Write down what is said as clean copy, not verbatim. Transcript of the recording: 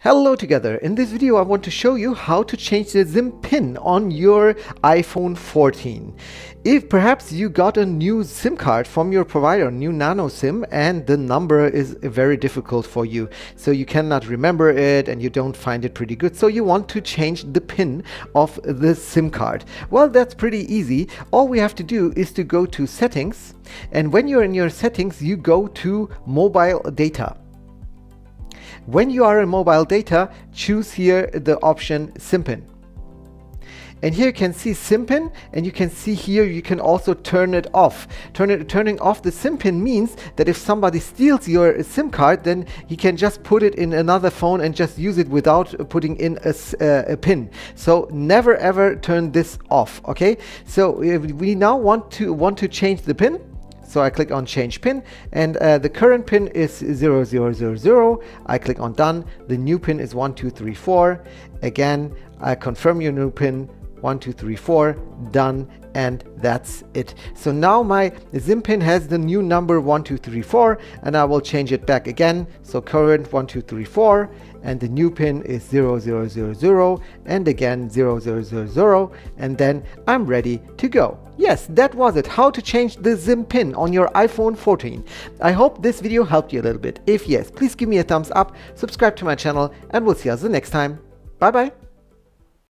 Hello together. In this video I want to show you how to change the Simpin on your iPhone 14. If perhaps you got a new SIM card from your provider, new nano SIM, and the number is very difficult for you, so you cannot remember it and you don't find it pretty good, so you want to change the PIN of the SIM card. Well, that's pretty easy. All we have to do is to go to settings, and when you're in your settings you go to mobile data. When you are in mobile data, choose here the option Simpin. And here you can see Simpin, and you can see here you can also turn it off. Turning off the Simpin means that if somebody steals your SIM card, then he can just put it in another phone and just use it without putting in a PIN. So never ever turn this off, okay? So we now want to change the PIN. So I click on change PIN, and the current PIN is 0000. I click on done. The new PIN is 1234. Again, I confirm your new PIN, 1234, done, and that's it. So now my Simpin has the new number 1234, and I will change it back again. So current 1234, and the new PIN is 0000, and again 0000, and then I'm ready to go. Yes, that was it. How to change the Simpin on your iPhone 14. I hope this video helped you a little bit. If yes, please give me a thumbs up, subscribe to my channel, and we'll see us the next time. Bye bye.